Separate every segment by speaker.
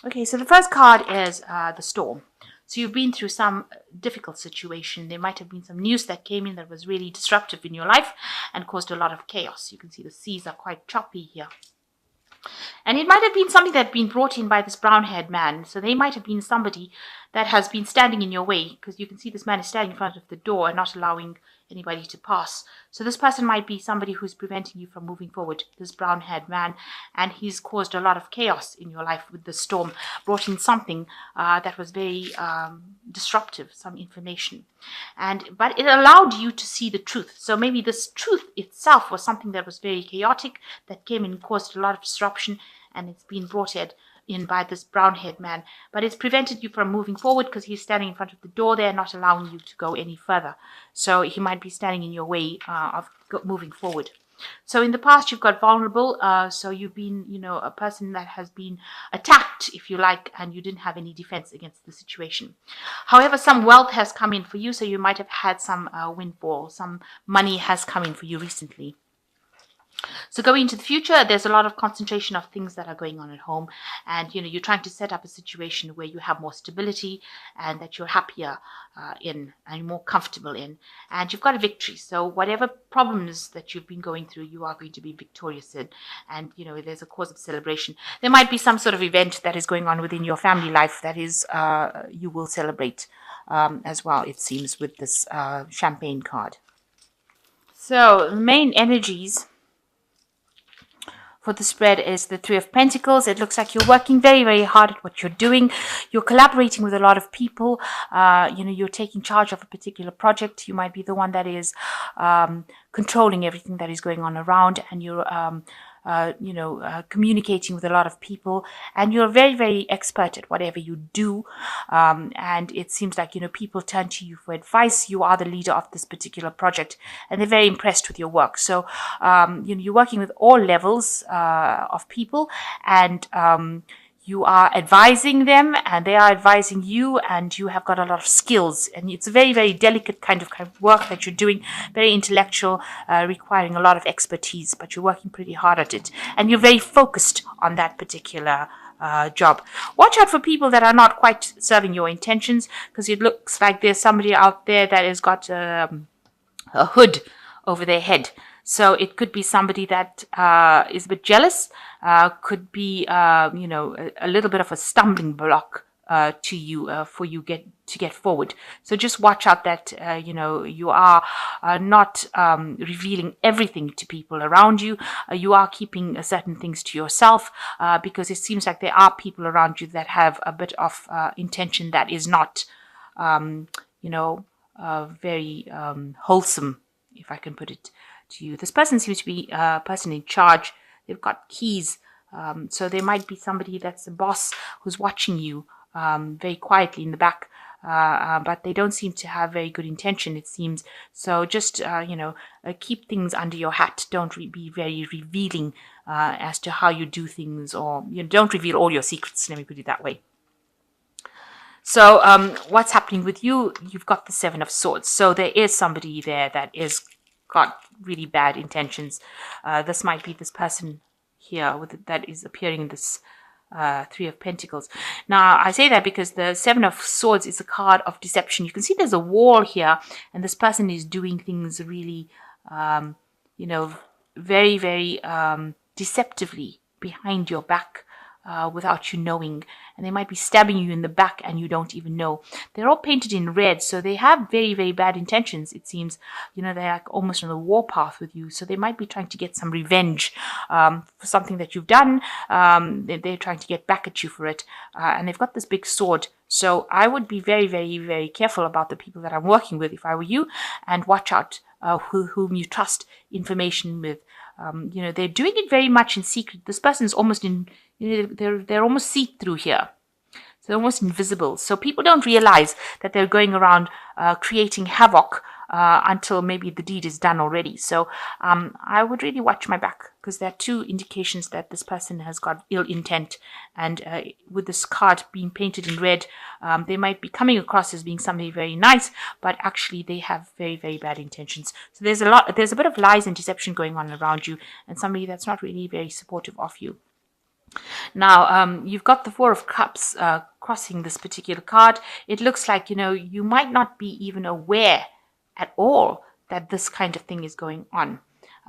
Speaker 1: Okay, so the first card is the storm. So you've been through some difficult situation. There might have been some news that came in that was really disruptive in your life and caused a lot of chaos. You can see the seas are quite choppy here. And it might have been something that had been brought in by this brown-haired man. So they might have been somebody that has been standing in your way, because you can see this man is standing in front of the door and not allowing anybody to pass. So this person might be somebody who's preventing you from moving forward, this brown-haired man, and he's caused a lot of chaos in your life with the storm, brought in something that was very disruptive, some information. But it allowed you to see the truth. So maybe this truth itself was something that was very chaotic, that came and caused a lot of disruption, and it's been brought in by this brown-haired man. But it's prevented you from moving forward because he's standing in front of the door there, not allowing you to go any further. So he might be standing in your way of moving forward. So in the past, you've got vulnerable. So you've been, a person that has been attacked, if you like, and you didn't have any defense against the situation. However, some wealth has come in for you. So you might have had some windfall. Some money has come in for you recently. So going into the future, there's a lot of concentration of things that are going on at home, and you're trying to set up a situation where you have more stability and that you're happier in and more comfortable in, and you've got a victory. So whatever problems that you've been going through, you are going to be victorious in, and there's a cause of celebration. There might be some sort of event that is going on within your family life that is you will celebrate as well, it seems, with this champagne card. So the main energies for the spread is the Three of Pentacles. It looks like you're working very, very hard at what you're doing. You're collaborating with a lot of people. You're taking charge of a particular project. You might be the one that is controlling everything that is going on around, and you're communicating with a lot of people, and you're very, very expert at whatever you do. And it seems like, people turn to you for advice. You are the leader of this particular project, and they're very impressed with your work. So, you're working with all levels of people, and you are advising them and they are advising you, and you have got a lot of skills, and it's a very, very delicate kind of work that you're doing, very intellectual, requiring a lot of expertise, but you're working pretty hard at it, and you're very focused on that particular job. Watch out for people that are not quite serving your intentions, because it looks like there's somebody out there that has got a hood over their head. So it could be somebody that is a bit jealous, could be, a little bit of a stumbling block to you for you to get forward. So just watch out that, you are not revealing everything to people around you. You are keeping certain things to yourself, because it seems like there are people around you that have a bit of intention that is not, very wholesome, if I can put it to you. This person seems to be a person in charge. They've got keys. So there might be somebody that's a boss who's watching you very quietly in the back. But they don't seem to have very good intention, it seems. So just, keep things under your hat. Don't be very revealing as to how you do things, or don't reveal all your secrets. Let me put it that way. So what's happening with you? You've got the Seven of Swords. So there is somebody there that is got really bad intentions. This might be this person here that is appearing in this Three of Pentacles. Now, I say that because the Seven of Swords is a card of deception. You can see there's a wall here, and this person is doing things really, very, very deceptively behind your back. Without you knowing, and they might be stabbing you in the back and you don't even know. They're all painted in red, so they have very, very bad intentions, it seems. They're like almost on the warpath with you, so they might be trying to get some revenge for something that you've done. They're trying to get back at you for it, and they've got this big sword. So I would be very, very, very careful about the people that I'm working with if I were you, and watch out whom you trust information with. They're doing it very much in secret. This person is almost in, they're almost see-through here. So they're almost invisible. So people don't realize that they're going around creating havoc until maybe the deed is done already. So I would really watch my back, because there are two indications that this person has got ill intent. And with this card being painted in red, they might be coming across as being somebody very nice, but actually they have very, very bad intentions. So there's a bit of lies and deception going on around you, and somebody that's not really very supportive of you. Now, you've got the Four of Cups crossing this particular card. It looks like, you might not be even aware at all that this kind of thing is going on.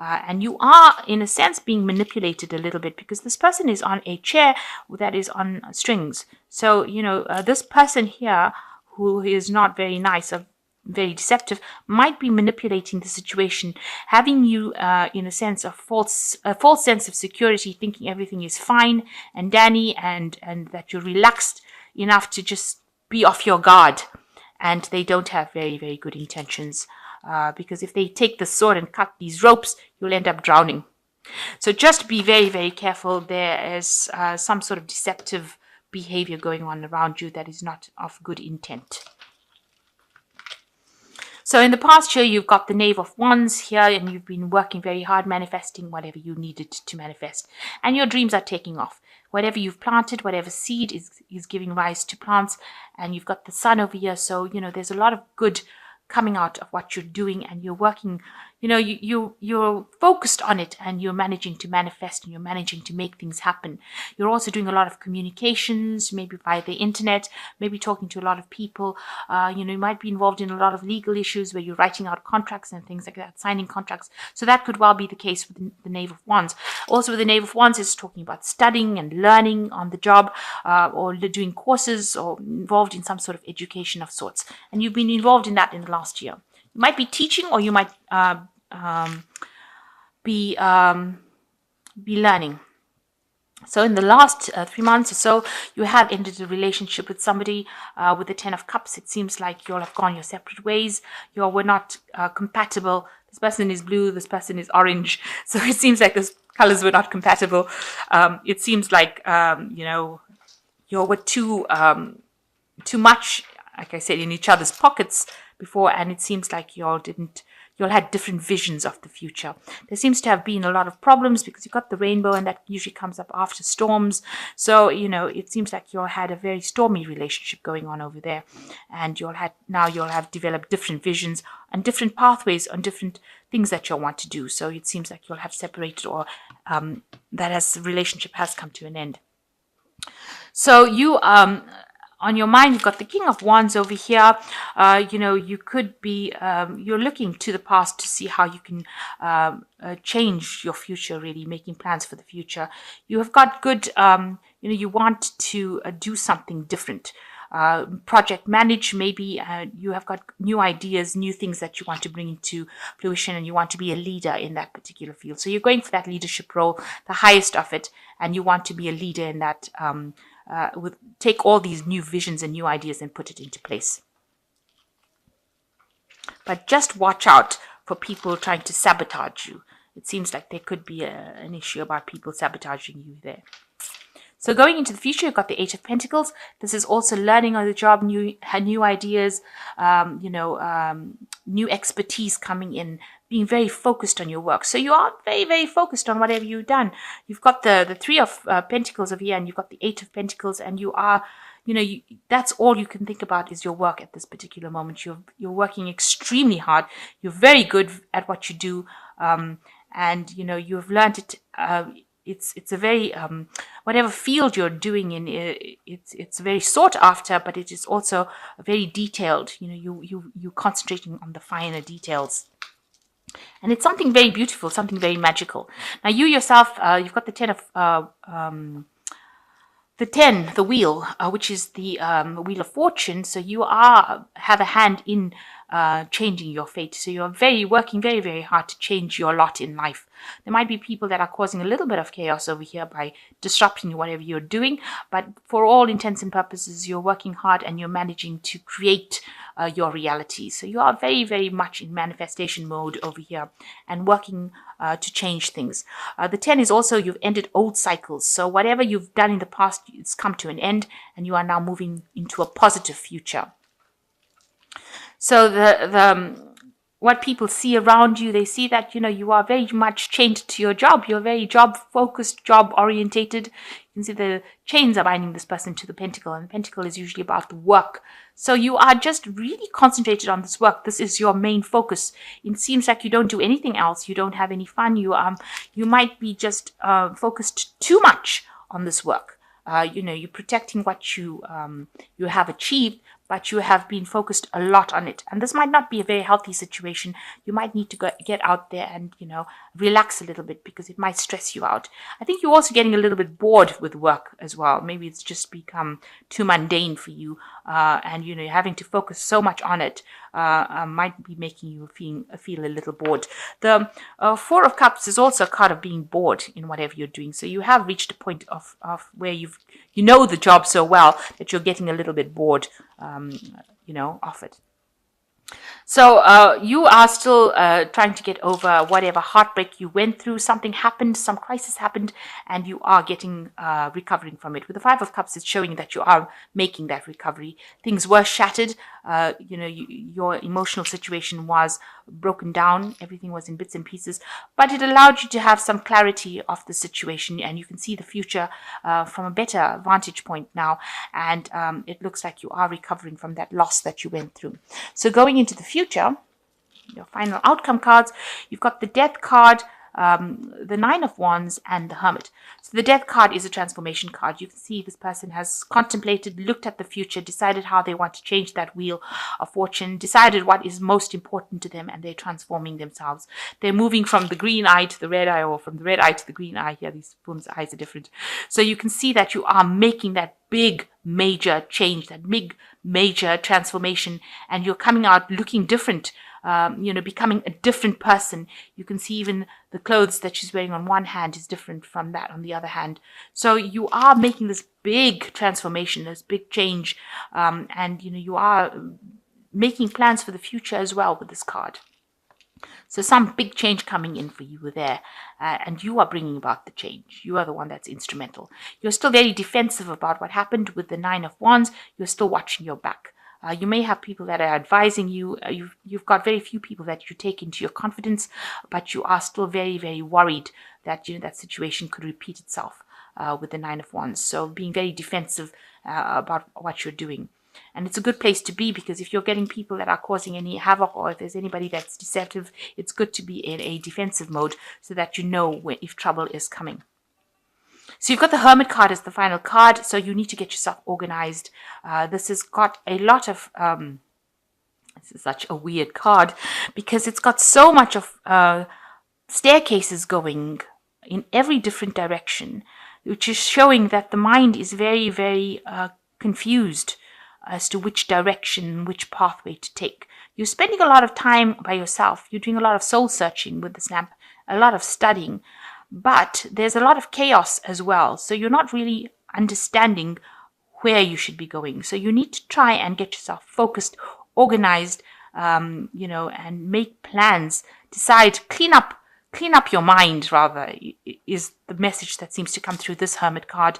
Speaker 1: And you are, in a sense, being manipulated a little bit because this person is on a chair that is on strings. So, this person here who is not very nice, very deceptive, might be manipulating the situation, having you in a sense of a false sense of security, thinking everything is fine and dandy, and that you're relaxed enough to just be off your guard. And they don't have very, very good intentions, because if they take the sword and cut these ropes, you'll end up drowning. So just be very, very careful. There is some sort of deceptive behavior going on around you that is not of good intent. So in the past year, you've got the Knave of Wands here, and you've been working very hard, manifesting whatever you needed to manifest. And your dreams are taking off. Whatever you've planted, whatever seed is giving rise to plants. And you've got the sun over here. So, there's a lot of good coming out of what you're doing, and you're working, you're focused on it, and you're managing to manifest, and you're managing to make things happen. You're also doing a lot of communications, maybe via the internet, maybe talking to a lot of people. You might be involved in a lot of legal issues where you're writing out contracts and things like that, signing contracts. So that could well be the case with the Knave of Wands. Also with the Knave of Wands, is talking about studying and learning on the job, or doing courses, or involved in some sort of education of sorts. And you've been involved in that in the last year. You might be teaching, or you might be learning. So in the last 3 months or so, you have ended a relationship with somebody. With the Ten of Cups, it seems like you all have gone your separate ways. You all were not compatible. This person is blue, this person is orange. So it seems like those colors were not compatible. It seems like, you all were too much, like I said, in each other's pockets before, and it seems like you all had different visions of the future. There seems to have been a lot of problems because you've got the rainbow, and that usually comes up after storms. So, it seems like you all had a very stormy relationship going on over there, and you'll have developed different visions and different pathways on different things that you'll want to do. So it seems like you'll have separated, or the relationship has come to an end. So you on your mind, you've got the King of Wands over here. You could be, you're looking to the past to see how you can change your future, really making plans for the future. You have got good, you want to do something different. Project manage, maybe you have got new ideas, new things that you want to bring into fruition, and you want to be a leader in that particular field. So you're going for that leadership role, the highest of it, and you want to be a leader in that, take all these new visions and new ideas and put it into place. But just watch out for people trying to sabotage you. It seems like there could be an issue about people sabotaging you there. So going into the future, you've got the Eight of Pentacles. This is also learning on the job, new ideas, new expertise coming in, being very focused on your work. So you are very, very focused on whatever you've done. You've got the Three of Pentacles over here, and you've got the Eight of Pentacles, and you are, that's all you can think about is your work at this particular moment. You're working extremely hard. You're very good at what you do, and you've learned it. It's a very whatever field you're doing in, it's very sought after, but it is also very detailed. You're concentrating on the finer details. And it's something very beautiful, something very magical. Now you yourself, you've got the Ten of the wheel, which is the wheel of fortune. So you have a hand in changing your fate. So you're working very, very hard to change your lot in life. There might be people that are causing a little bit of chaos over here by disrupting whatever you're doing, but for all intents and purposes, you're working hard and you're managing to create your reality. So you are very, very much in manifestation mode over here and working to change things. The 10 is also you've ended old cycles. So whatever you've done in the past, it's come to an end, and you are now moving into a positive future. So what people see around you, they see that, you are very much chained to your job. You're very job-focused, job-orientated. You can see the chains are binding this person to the pentacle, and the pentacle is usually about the work. So you are just really concentrated on this work. This is your main focus. It seems like you don't do anything else. You don't have any fun. You might be just focused too much on this work. You're protecting what you have achieved, but you have been focused a lot on it. And this might not be a very healthy situation. You might need to get out there and, relax a little bit, because it might stress you out. I think you're also getting a little bit bored with work as well. Maybe it's just become too mundane for you. And, you're having to focus so much on it might be making you feel a little bored. The Four of Cups is also a card of being bored in whatever you're doing. So you have reached a point of where you know the job so well that you're getting a little bit bored, of it. So you are still trying to get over whatever heartbreak you went through. Something happened, some crisis happened, and you are recovering from it. With the Five of Cups, it's showing that you are making that recovery. Things were shattered. Your emotional situation was broken down. Everything was in bits and pieces, but it allowed you to have some clarity of the situation, and you can see the future from a better vantage point now. And it looks like you are recovering from that loss that you went through. So going into the future, your final outcome cards, you've got the Death card, the Nine of Wands, and the Hermit. So the Death card is a transformation card. You can see this person has contemplated, looked at the future, decided how they want to change that wheel of fortune, decided what is most important to them, and they're transforming themselves. They're moving from the green eye to the red eye, or from the red eye to the green eye. Here, these women's eyes are different. So you can see that you are making that big, major change, that big, major transformation, and you're coming out looking different. Becoming a different person. You can see even the clothes that she's wearing on one hand is different from that on the other hand. So you are making this big transformation, this big change, and you are making plans for the future as well with this card. So some big change coming in for you there, and you are bringing about the change. You are the one that's instrumental. You're still very defensive about what happened with the Nine of Wands. You're still watching your back. You may have people that are advising you. You've got very few people that you take into your confidence, but you are still very, very worried that that situation could repeat itself with the Nine of Wands. So being very defensive about what you're doing. And it's a good place to be, because if you're getting people that are causing any havoc, or if there's anybody that's deceptive, it's good to be in a defensive mode so that you know if trouble is coming. So you've got the Hermit card as the final card, so you need to get yourself organized. This has got a lot of, this is such a weird card, because it's got so much of staircases going in every different direction, which is showing that the mind is very, very confused as to which direction, which pathway to take. You're spending a lot of time by yourself. You're doing a lot of soul searching with this lamp, a lot of studying. But there's a lot of chaos as well. So you're not really understanding where you should be going. So you need to try and get yourself focused, organized, and make plans. Decide, clean up your mind, rather, is the message that seems to come through this Hermit card.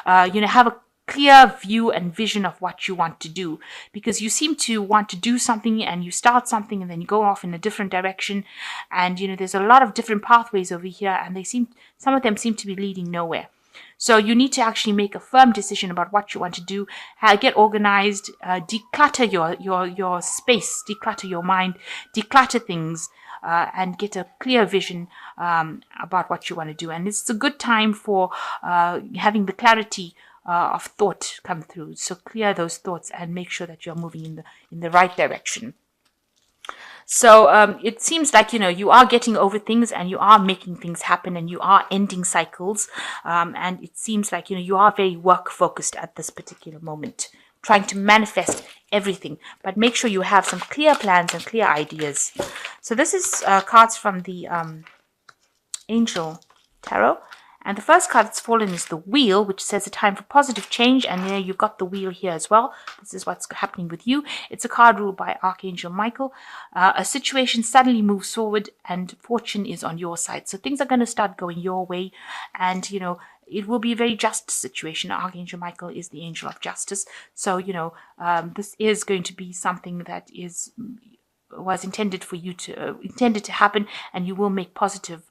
Speaker 1: Have a clear view and vision of what you want to do, because you seem to want to do something and you start something and then you go off in a different direction, and there's a lot of different pathways over here, and some of them seem to be leading nowhere. So you need to actually make a firm decision about what you want to do. Get organized, declutter your space, declutter your mind, declutter things, and get a clear vision about what you want to do. And it's a good time for having the clarity of thought come through. So clear those thoughts and make sure that you're moving in the right direction. So it seems like you are getting over things, and you are making things happen, and you are ending cycles, and it seems like you are very work focused at this particular moment, trying to manifest everything. But make sure you have some clear plans and clear ideas. So this is cards from the Angel Tarot. And the first card that's fallen is the Wheel, which says a time for positive change. And there you've got the Wheel here as well. This is what's happening with you. It's a card ruled by Archangel Michael. A situation suddenly moves forward and fortune is on your side. So things are going to start going your way. And, it will be a very just situation. Archangel Michael is the angel of justice. So, this is going to be something that was intended to happen, and you will make positive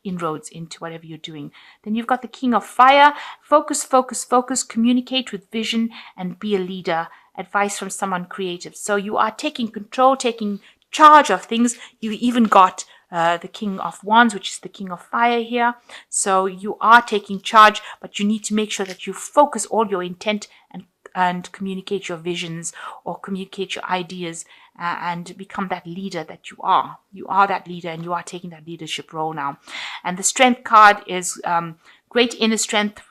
Speaker 1: inroads into whatever you're doing. Then you've got the King of Fire. Focus, communicate with vision, and be a leader. Advice from someone creative. So you are taking control, taking charge of things. You even got the King of Wands, which is the King of Fire here. So you are taking charge, but you need to make sure that you focus all your intent and communicate your visions or communicate your ideas and become that leader that you are. You are that leader and you are taking that leadership role now. And the Strength card is great inner strength,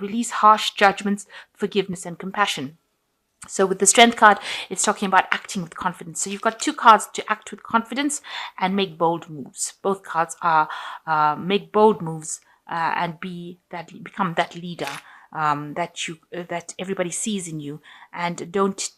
Speaker 1: release harsh judgments, forgiveness and compassion. So with the Strength card, it's talking about acting with confidence. So you've got two cards to act with confidence and make bold moves. Both cards are make bold moves and become that leader that everybody sees in you, and don't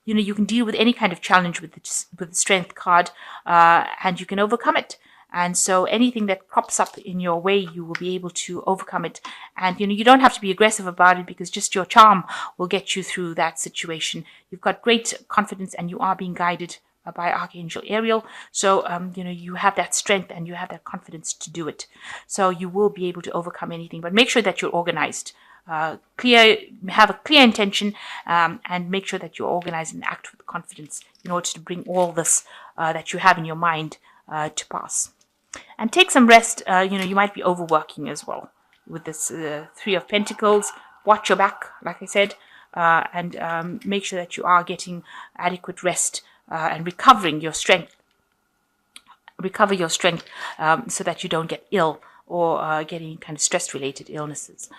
Speaker 1: you can deal with any kind of challenge with the Strength card, and you can overcome it. And so anything that crops up in your way, you will be able to overcome it. And, you don't have to be aggressive about it, because just your charm will get you through that situation. You've got great confidence and you are being guided by Archangel Ariel. So, you have that strength and you have that confidence to do it. So you will be able to overcome anything, but make sure that you're organized. Have a clear intention, and make sure that you're organized and act with confidence in order to bring all this that you have in your mind to pass. And take some rest. You might be overworking as well with this Three of Pentacles. Watch your back, like I said, and make sure that you are getting adequate rest and recovering your strength. Recover your strength so that you don't get ill or get any kind of stress-related illnesses.